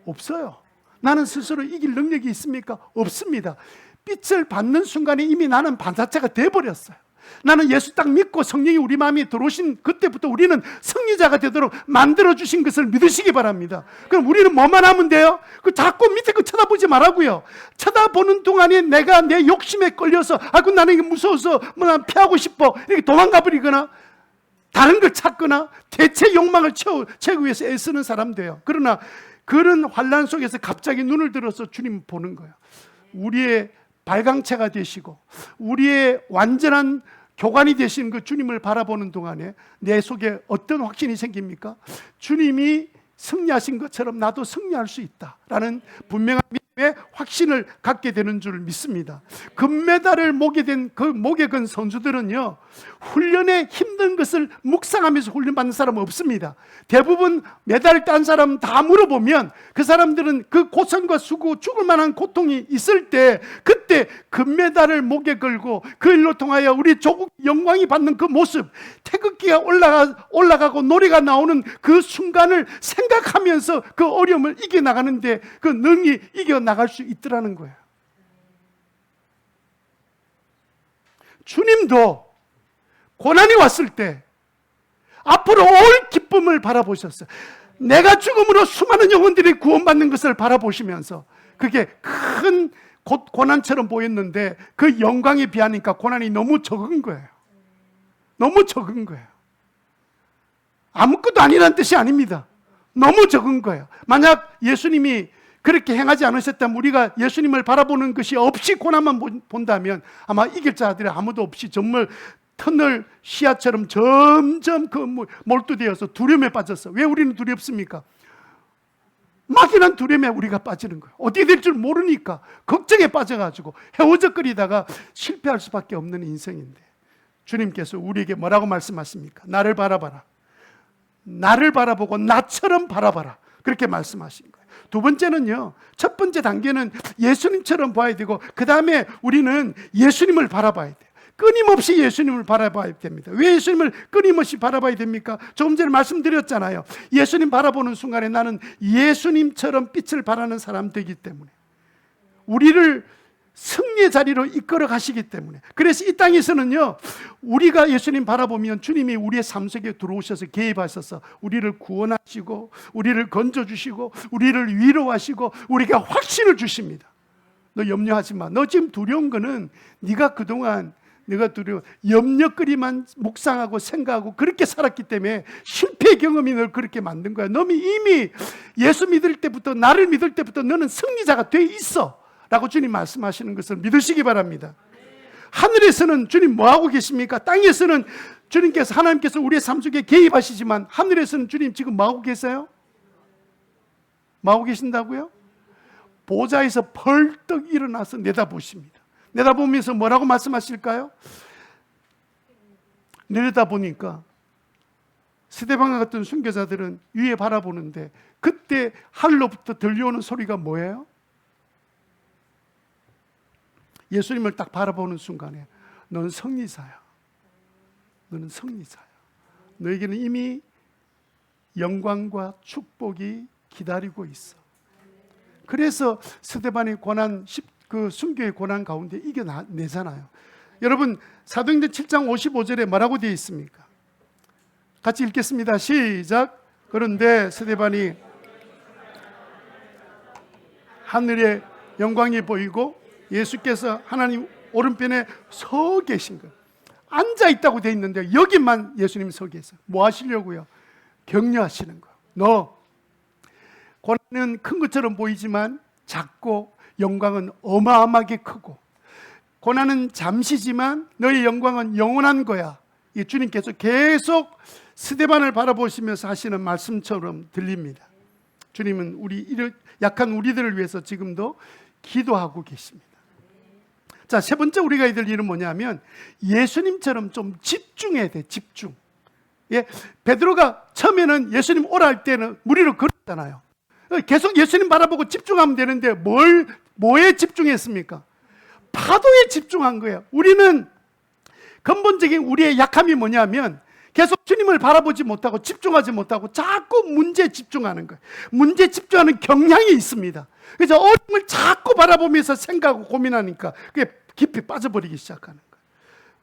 없어요. 나는 스스로 이길 능력이 있습니까? 없습니다. 빛을 받는 순간에 이미 나는 반사체가 돼버렸어요. 나는 예수 딱 믿고 성령이 우리 마음에 들어오신 그때부터 우리는 승리자가 되도록 만들어주신 것을 믿으시기 바랍니다. 그럼 우리는 뭐만 하면 돼요? 그 자꾸 밑에 거 쳐다보지 말라고요. 쳐다보는 동안에 내가 내 욕심에 끌려서 아이고 나는 이게 무서워서 난 피하고 싶어 이렇게 도망가 버리거나 다른 걸 찾거나 대체 욕망을 채우기 위해서 애쓰는 사람 돼요. 그러나 그런 환난 속에서 갑자기 눈을 들어서 주님 보는 거예요. 우리의 발광체가 되시고 우리의 완전한 교관이 되신 그 주님을 바라보는 동안에 내 속에 어떤 확신이 생깁니까? 주님이 승리하신 것처럼 나도 승리할 수 있다라는 분명한 믿음의 확신을 갖게 되는 줄 믿습니다. 금메달을 목에 건 선수들은요, 훈련에 힘든 것을 묵상하면서 훈련받는 사람은 없습니다. 대부분 메달을 딴 사람 다 물어보면 그 사람들은 그 고통과 수고, 죽을 만한 고통이 있을 때 그때 금메달을 목에 걸고 그 일로 통하여 우리 조국 영광이 받는 그 모습, 태극기가 올라가고 노래가 나오는 그 순간을 생각하면서 그 어려움을 이겨나가는데 그 능히 이겨나갈 수 있더라는 거예요. 주님도 고난이 왔을 때 앞으로 올 기쁨을 바라보셨어요. 내가 죽음으로 수많은 영혼들이 구원받는 것을 바라보시면서 그게 큰 고난처럼 보였는데 그 영광에 비하니까 고난이 너무 적은 거예요. 너무 적은 거예요. 아무것도 아니라는 뜻이 아닙니다. 너무 적은 거예요. 만약 예수님이 그렇게 행하지 않으셨다면 우리가 예수님을 바라보는 것이 없이 고난만 본다면 아마 이길 자들이 아무도 없이 정말 터널 시야처럼 점점 그 몰두되어서 두려움에 빠졌어. 왜 우리는 두렵습니까? 막연한 두려움에 우리가 빠지는 거예요. 어떻게 될 줄 모르니까 걱정에 빠져가지고 헤어적거리다가 실패할 수밖에 없는 인생인데 주님께서 우리에게 뭐라고 말씀하십니까? 나를 바라봐라. 나를 바라보고 나처럼 바라봐라. 그렇게 말씀하신 거예요. 두 번째는요, 첫 번째 단계는 예수님처럼 봐야 되고 그 다음에 우리는 예수님을 바라봐야 돼요. 끊임없이 예수님을 바라봐야 됩니다. 왜 예수님을 끊임없이 바라봐야 됩니까? 조금 전에 말씀드렸잖아요. 예수님 바라보는 순간에 나는 예수님처럼 빛을 발하는 사람 되기 때문에 우리를 승리의 자리로 이끌어 가시기 때문에 그래서 이 땅에서는요 우리가 예수님 바라보면 주님이 우리의 삶 속에 들어오셔서 개입하셔서 우리를 구원하시고 우리를 건져주시고 우리를 위로하시고 우리에게 확신을 주십니다. 너 염려하지 마. 너 지금 두려운 거는 네가 그동안 내가 두려워 염려거리만 묵상하고 생각하고 그렇게 살았기 때문에 실패 경험이 널 그렇게 만든 거야. 너는 이미 예수 믿을 때부터 나를 믿을 때부터 너는 승리자가 돼 있어 라고 주님 말씀하시는 것을 믿으시기 바랍니다. 하늘에서는 주님 뭐하고 계십니까? 땅에서는 주님께서 하나님께서 우리의 삶 속에 개입하시지만 하늘에서는 주님 지금 뭐하고 계세요? 뭐하고 계신다고요? 보좌에서 벌떡 일어나서 내다보십니다. 내다보면서 뭐라고 말씀하실까요? 내려다보니까 스데반과 같은 순교자들은 위에 바라보는데 그때 하늘로부터 들려오는 소리가 뭐예요? 예수님을 딱 바라보는 순간에 너는 승리자야. 너는 승리자야. 너에게는 이미 영광과 축복이 기다리고 있어. 그래서 스데반의 고난, 그 순교의 고난 가운데 이겨내잖아요. 여러분 사도행전 7장 55절에 뭐라고 되어 있습니까? 같이 읽겠습니다. 시작. 그런데 스데반이 하늘에 영광이 보이고 예수께서 하나님 오른편에 서 계신 거예요. 앉아 있다고 되어 있는데 여기만 예수님 서 계세요. 뭐 하시려고요? 격려하시는 거예요. 너 고난은 큰 것처럼 보이지만 작고 영광은 어마어마하게 크고 고난은 잠시지만 너의 영광은 영원한 거야. 이 주님께서 계속 스데반을 바라보시면서 하시는 말씀처럼 들립니다. 주님은 약한 우리들을 위해서 지금도 기도하고 계십니다. 자, 세 번째 우리가 해야 될 일은 뭐냐면 예수님처럼 좀 집중해야 돼. 집중. 예, 베드로가 처음에는 예수님 오라 할 때는 무리로 걸었잖아요. 계속 예수님 바라보고 집중하면 되는데 뭐에 집중했습니까? 파도에 집중한 거예요. 우리는 근본적인 우리의 약함이 뭐냐면 계속 주님을 바라보지 못하고 집중하지 못하고 자꾸 문제에 집중하는 거예요. 문제에 집중하는 경향이 있습니다. 그래서 어려움을 자꾸 바라보면서 생각하고 고민하니까 그게 깊이 빠져버리기 시작하는 거예요.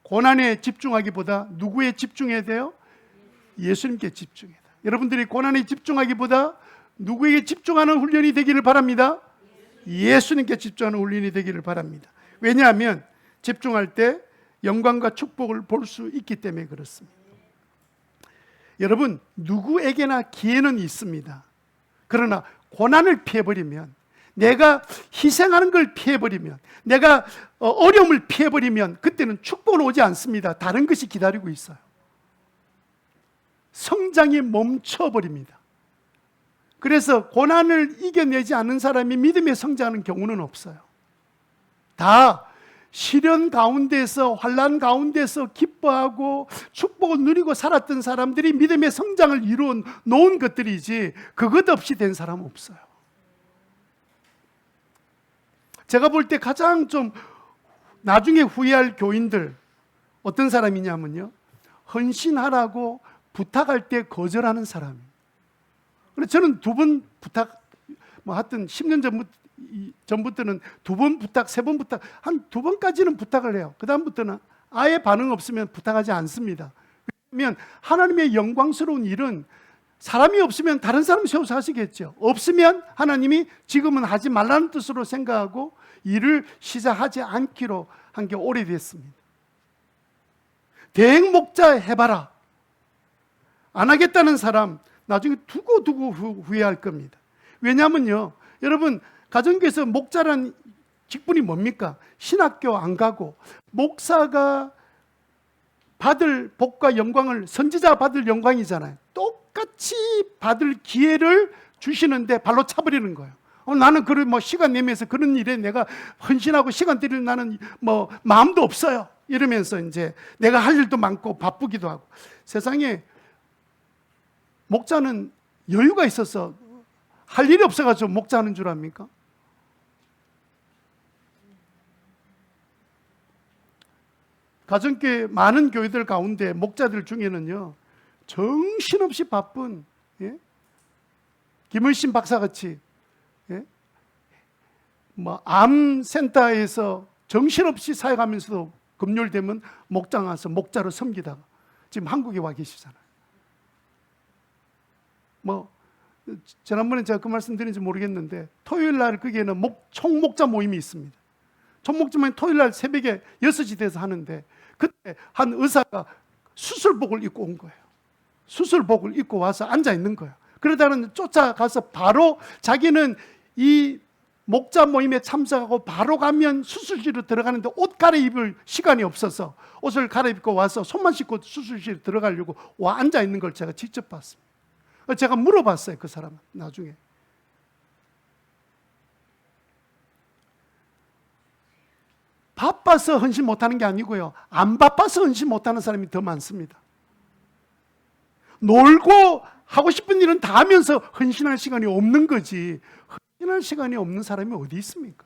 고난에 집중하기보다 누구에 집중해야 돼요? 예수님께 집중해야 돼요. 여러분들이 고난에 집중하기보다 누구에게 집중하는 훈련이 되기를 바랍니다. 예수님께 집중하는 훈련이 되기를 바랍니다. 왜냐하면 집중할 때 영광과 축복을 볼 수 있기 때문에 그렇습니다. 여러분, 누구에게나 기회는 있습니다. 그러나 고난을 피해버리면, 내가 희생하는 걸 피해버리면, 내가 어려움을 피해버리면 그때는 축복은 오지 않습니다. 다른 것이 기다리고 있어요. 성장이 멈춰버립니다. 그래서 고난을 이겨내지 않는 사람이 믿음에 성장하는 경우는 없어요. 다 시련 가운데서, 환난 가운데서 기뻐하고 축복을 누리고 살았던 사람들이 믿음의 성장을 이루어 놓은 것들이지 그것 없이 된 사람은 없어요. 제가 볼 때 가장 좀 나중에 후회할 교인들 어떤 사람이냐면요, 헌신하라고 부탁할 때 거절하는 사람이에요. 그래서 저는 두 번 부탁, 하여튼 10년 전부터는 두 번 부탁, 세 번 부탁, 한 두 번까지는 부탁을 해요. 그 다음부터는 아예 반응 없으면 부탁하지 않습니다. 왜냐하면 하나님의 영광스러운 일은 사람이 없으면 다른 사람 세워서 하시겠죠. 없으면 하나님이 지금은 하지 말라는 뜻으로 생각하고 일을 시작하지 않기로 한 게 오래됐습니다. 대행 목자 해봐라. 안 하겠다는 사람 나중에 두고 후회할 겁니다. 왜냐하면요, 여러분, 가정교회에서 목자란 직분이 뭡니까? 신학교 안 가고 목사가 받을 복과 영광을, 선지자가 받을 영광이잖아요. 똑같이 받을 기회를 주시는데 발로 차버리는 거예요. 나는 시간 내면서 그런 일에 내가 헌신하고 시간 들일 나는 마음도 없어요. 이러면서 이제 내가 할 일도 많고 바쁘기도 하고. 세상에 목자는 여유가 있어서 할 일이 없어가지고 목자 하는 줄 압니까? 가정교회 많은 교회들 가운데 목자들 중에는요, 정신없이 바쁜, 김의신 박사같이, 암센터에서 정신없이 사역하면서도 금요일 되면 목장 와서 목자로 섬기다가 지금 한국에 와 계시잖아요. 지난번에 제가 그 말씀 드린지 모르겠는데, 토요일 날 거기에는 총목자 모임이 있습니다. 총목자 모임 토요일 날 새벽에 6시 돼서 하는데, 그때 한 의사가 수술복을 입고 온 거예요. 수술복을 입고 와서 앉아 있는 거예요. 그러다는 쫓아가서 바로 자기는 이 목자 모임에 참석하고 바로 가면 수술실로 들어가는데 옷 갈아입을 시간이 없어서 옷을 갈아입고 와서 손만 씻고 수술실에 들어가려고 와 앉아 있는 걸 제가 직접 봤습니다. 제가 물어봤어요, 그 사람 나중에. 바빠서 헌신 못하는 게 아니고요, 안 바빠서 헌신 못하는 사람이 더 많습니다. 놀고 하고 싶은 일은 다 하면서 헌신할 시간이 없는 거지, 헌신할 시간이 없는 사람이 어디 있습니까?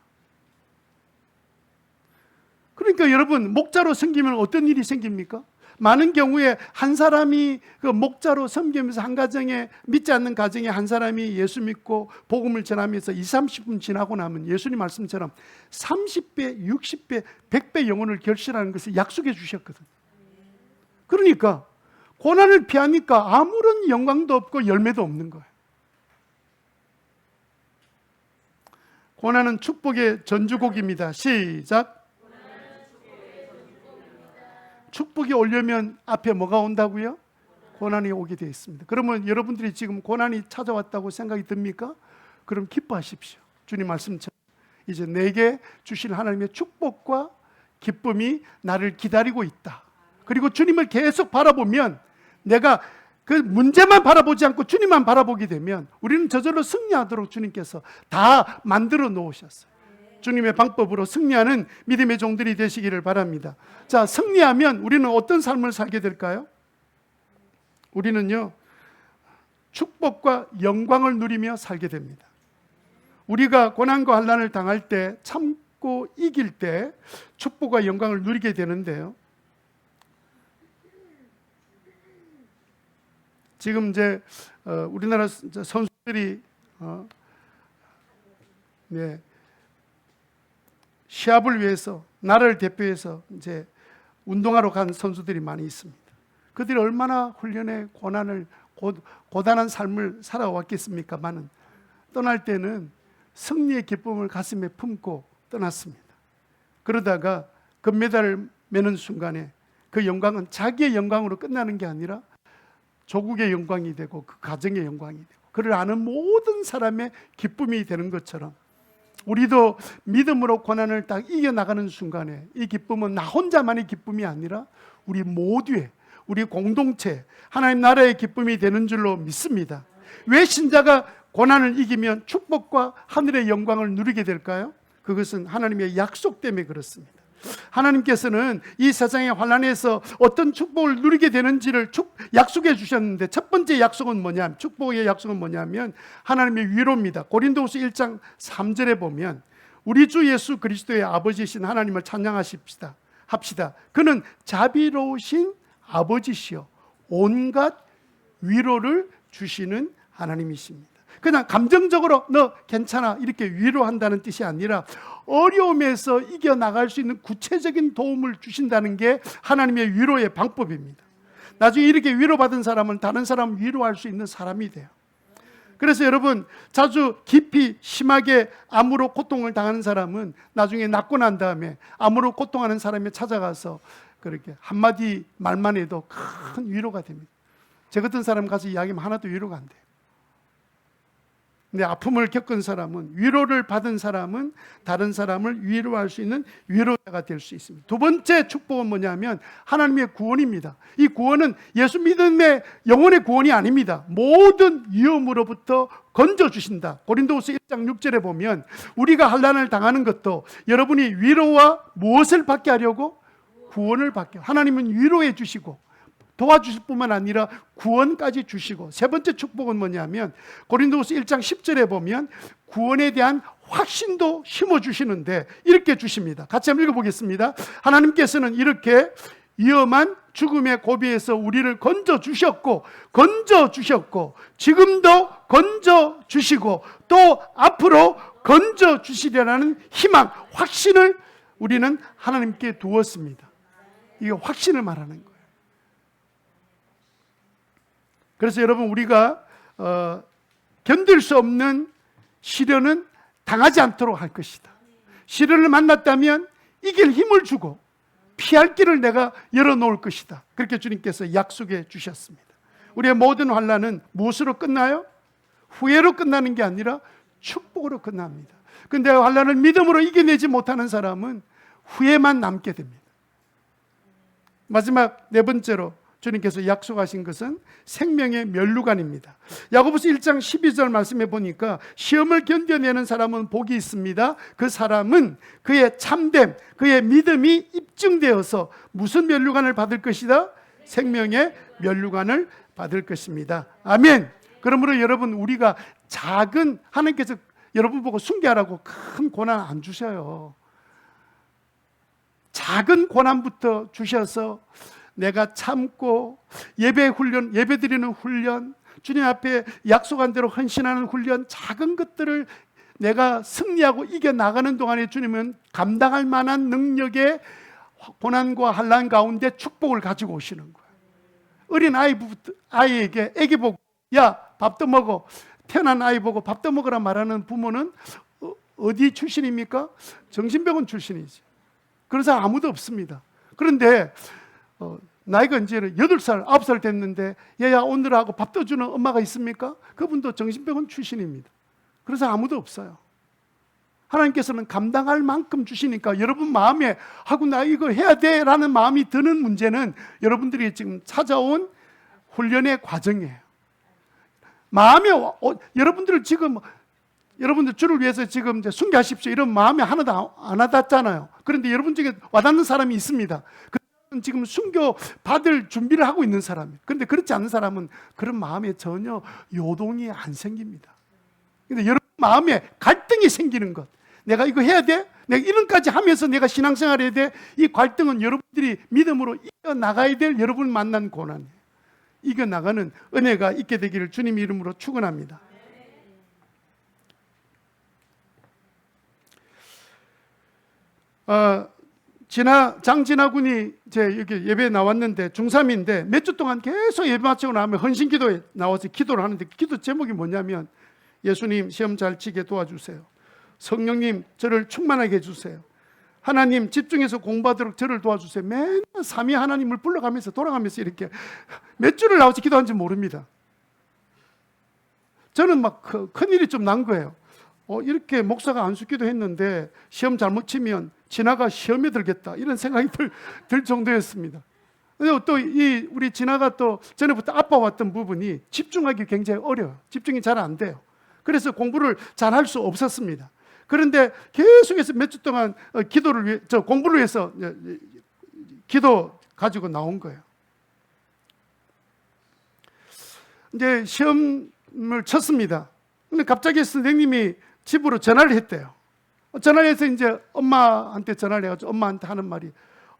그러니까 여러분, 목자로 섬기면 어떤 일이 생깁니까? 많은 경우에 한 사람이 그 목자로 섬기면서 한 가정에, 믿지 않는 가정에 한 사람이 예수 믿고 복음을 전하면서 20-30분 지나고 나면 예수님 말씀처럼 30배, 60배, 100배 영혼을 결실하는 것을 약속해 주셨거든요. 그러니까 고난을 피하니까 아무런 영광도 없고 열매도 없는 거예요. 고난은 축복의 전주곡입니다. 시작. 축복이 오려면 앞에 뭐가 온다고요? 고난이 오게 되어 있습니다. 그러면 여러분들이 지금 고난이 찾아왔다고 생각이 듭니까? 그럼 기뻐하십시오. 주님 말씀처럼 이제 내게 주실 하나님의 축복과 기쁨이 나를 기다리고 있다. 그리고 주님을 계속 바라보면, 내가 그 문제만 바라보지 않고 주님만 바라보게 되면 우리는 저절로 승리하도록 주님께서 다 만들어 놓으셨어요. 주님의 방법으로 승리하는 믿음의 종들이 되시기를 바랍니다. 자, 승리하면 우리는 어떤 삶을 살게 될까요? 우리는요, 축복과 영광을 누리며 살게 됩니다. 우리가 고난과 환난을 당할 때, 참고 이길 때 축복과 영광을 누리게 되는데요, 지금 이제 우리나라 선수들이 네, 시합을 위해서 나라를 대표해서 이제 운동하러 간 선수들이 많이 있습니다. 그들이 얼마나 훈련의 고난을 고단한 삶을 살아왔겠습니까만은 떠날 때는 승리의 기쁨을 가슴에 품고 떠났습니다. 그러다가 금메달을 메는 순간에 그 영광은 자기의 영광으로 끝나는 게 아니라 조국의 영광이 되고 그 가정의 영광이 되고 그를 아는 모든 사람의 기쁨이 되는 것처럼 우리도 믿음으로 고난을 딱 이겨나가는 순간에 이 기쁨은 나 혼자만의 기쁨이 아니라 우리 모두의, 우리 공동체, 하나님 나라의 기쁨이 되는 줄로 믿습니다. 왜 신자가 고난을 이기면 축복과 하늘의 영광을 누리게 될까요? 그것은 하나님의 약속 때문에 그렇습니다. 하나님께서는 이 세상의 환난에서 어떤 축복을 누리게 되는지를 약속해 주셨는데 첫 번째 약속은 뭐냐? 축복의 약속은 뭐냐면 하나님의 위로입니다. 고린도후서 1장 3절에 보면 우리 주 예수 그리스도의 아버지이신 하나님을 찬양하십시다. 그는 자비로우신 아버지시여 온갖 위로를 주시는 하나님이십니다. 그냥 감정적으로 너 괜찮아 이렇게 위로한다는 뜻이 아니라 어려움에서 이겨나갈 수 있는 구체적인 도움을 주신다는 게 하나님의 위로의 방법입니다. 나중에 이렇게 위로받은 사람은 다른 사람을 위로할 수 있는 사람이 돼요. 그래서 여러분 자주 깊이 심하게 암으로 고통을 당하는 사람은 나중에 낫고 난 다음에 암으로 고통하는 사람이 찾아가서 그렇게 한마디 말만 해도 큰 위로가 됩니다. 저 같은 사람 가서 이야기하면 하나도 위로가 안 돼요. 근데 아픔을 겪은 사람은, 위로를 받은 사람은 다른 사람을 위로할 수 있는 위로자가 될 수 있습니다. 두 번째 축복은 뭐냐면 하나님의 구원입니다. 이 구원은 예수 믿음의 영혼의 구원이 아닙니다. 모든 위험으로부터 건져주신다. 고린도후서 1장 6절에 보면 우리가 환난을 당하는 것도 여러분이 위로와 무엇을 받게 하려고? 구원을 받게. 하나님은 위로해 주시고 도와주실 뿐만 아니라 구원까지 주시고, 세 번째 축복은 뭐냐면 고린도후서 1장 10절에 보면 구원에 대한 확신도 심어주시는데 이렇게 주십니다. 같이 한번 읽어보겠습니다. 하나님께서는 이렇게 위험한 죽음의 고비에서 우리를 건져주셨고 지금도 건져주시고 또 앞으로 건져주시리라는 희망, 확신을 우리는 하나님께 두었습니다. 이게 확신을 말하는 거예요. 그래서 여러분 우리가 견딜 수 없는 시련은 당하지 않도록 할 것이다. 시련을 만났다면 이길 힘을 주고 피할 길을 내가 열어놓을 것이다. 그렇게 주님께서 약속해 주셨습니다. 우리의 모든 환난은 무엇으로 끝나요? 후회로 끝나는 게 아니라 축복으로 끝납니다. 그런데 환난을 믿음으로 이겨내지 못하는 사람은 후회만 남게 됩니다. 마지막 네 번째로 주님께서 약속하신 것은 생명의 면류관입니다. 야고보서 1장 12절 말씀해 보니까 시험을 견뎌내는 사람은 복이 있습니다. 그 사람은 그의 참됨, 그의 믿음이 입증되어서 무슨 면류관을 받을 것이다? 생명의 면류관을 받을 것입니다. 아멘. 그러므로 여러분 우리가 작은, 하나님께서 여러분 보고 숭배하라고 큰 고난 안 주셔요. 작은 고난부터 주셔서 내가 참고 예배 훈련, 예배 드리는 훈련, 주님 앞에 약속한 대로 헌신하는 훈련, 작은 것들을 내가 승리하고 이겨나가는 동안에 주님은 감당할 만한 능력의 고난과 환난 가운데 축복을 가지고 오시는 거예요. 어린 아이에게 애기 보고 야 밥도 먹어, 태어난 아이 보고 밥도 먹으라 말하는 부모는 어디 출신입니까? 정신병원 출신이지. 그런 사람 아무도 없습니다. 그런데 나이가 이제 8살, 9살 됐는데 얘야 오늘 하고 밥도 주는 엄마가 있습니까? 그분도 정신병원 출신입니다. 그래서 아무도 없어요. 하나님께서는 감당할 만큼 주시니까 여러분 마음에 하고 나 이거 해야 돼 라는 마음이 드는 문제는 여러분들이 지금 찾아온 훈련의 과정이에요. 마음에 여러분들 지금 여러분들 주를 위해서 지금 이제 숭배하십시오 이런 마음에 하나도 안 와닿잖아요. 그런데 여러분 중에 와닿는 사람이 있습니다. 지금 순교 받을 준비를 하고 있는 사람이에요. 그런데 그렇지 않은 사람은 그런 마음에 전혀 요동이 안 생깁니다. 근데 여러분 마음에 갈등이 생기는 것, 내가 이거 해야 돼? 내가 이런까지 하면서 내가 신앙생활 해야 돼? 이 갈등은 여러분들이 믿음으로 이겨나가야 될 여러분을 만난 고난이에요. 이겨나가는 은혜가 있게 되기를 주님 이름으로 축원합니다. 장진아 군이 제 여기 예배에 나왔는데 중3인데 몇 주 동안 계속 예배 마치고 나면 헌신기도에 나와서 기도를 하는데 기도 제목이 뭐냐면 예수님 시험 잘 치게 도와주세요. 성령님 저를 충만하게 해주세요. 하나님 집중해서 공부하도록 저를 도와주세요. 맨날 삼위 하나님을 불러가면서 돌아가면서 이렇게 몇 주를 나와서 기도한지 모릅니다. 저는 막 큰일이 좀 난 거예요. 이렇게 목사가 안수기도 했는데 시험 잘못 치면 진아가 시험에 들겠다 이런 생각이 들 정도였습니다. 그리고 또 우리 진아가 또 전에부터 아파왔던 부분이 집중하기 굉장히 어려워요. 집중이 잘 안 돼요. 그래서 공부를 잘 할 수 없었습니다. 그런데 계속해서 몇 주 동안 공부를 위해서 기도 가지고 나온 거예요. 이제 시험을 쳤습니다. 근데 갑자기 선생님이 집으로 전화를 했대요. 전화를 해서 이제 엄마한테 전화를 해가지고 엄마한테 하는 말이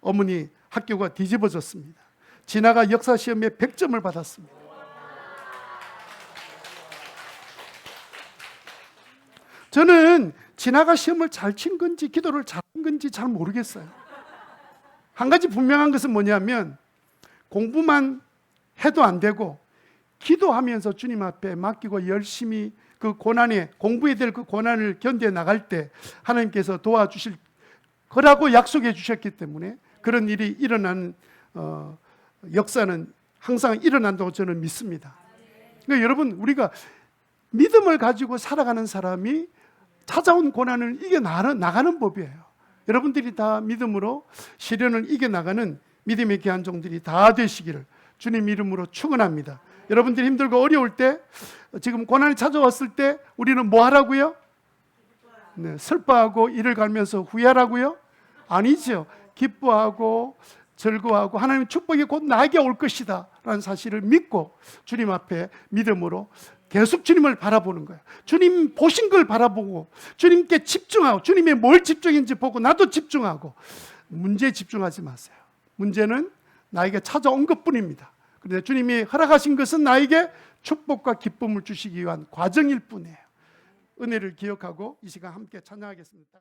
어머니 학교가 뒤집어졌습니다. 진아가 역사 시험에 100점을 받았습니다. 저는 진아가 시험을 잘 친 건지 기도를 잘한 건지 잘 모르겠어요. 한 가지 분명한 것은 뭐냐면 공부만 해도 안 되고 기도하면서 주님 앞에 맡기고 열심히 그 고난에 공부해야 될 그 고난을 견뎌 나갈 때 하나님께서 도와주실 거라고 약속해 주셨기 때문에 그런 일이 일어나는 역사는 항상 일어난다고 저는 믿습니다. 그러니까 여러분 우리가 믿음을 가지고 살아가는 사람이 찾아온 고난을 이겨나가는 법이에요. 여러분들이 다 믿음으로 시련을 이겨나가는 믿음의 귀한 종들이 다 되시기를 주님 이름으로 축원합니다. 여러분들이 힘들고 어려울 때 지금 고난이 찾아왔을 때 우리는 뭐 하라고요? 네, 슬퍼하고 이를 갈면서 후회하라고요? 아니죠. 기뻐하고 즐거워하고 하나님의 축복이 곧 나에게 올 것이다 라는 사실을 믿고 주님 앞에 믿음으로 계속 주님을 바라보는 거예요. 주님 보신 걸 바라보고 주님께 집중하고 주님이 뭘 집중인지 보고 나도 집중하고 문제에 집중하지 마세요. 문제는 나에게 찾아온 것뿐입니다. 그런데 주님이 허락하신 것은 나에게 축복과 기쁨을 주시기 위한 과정일 뿐이에요. 은혜를 기억하고 이 시간 함께 찬양하겠습니다.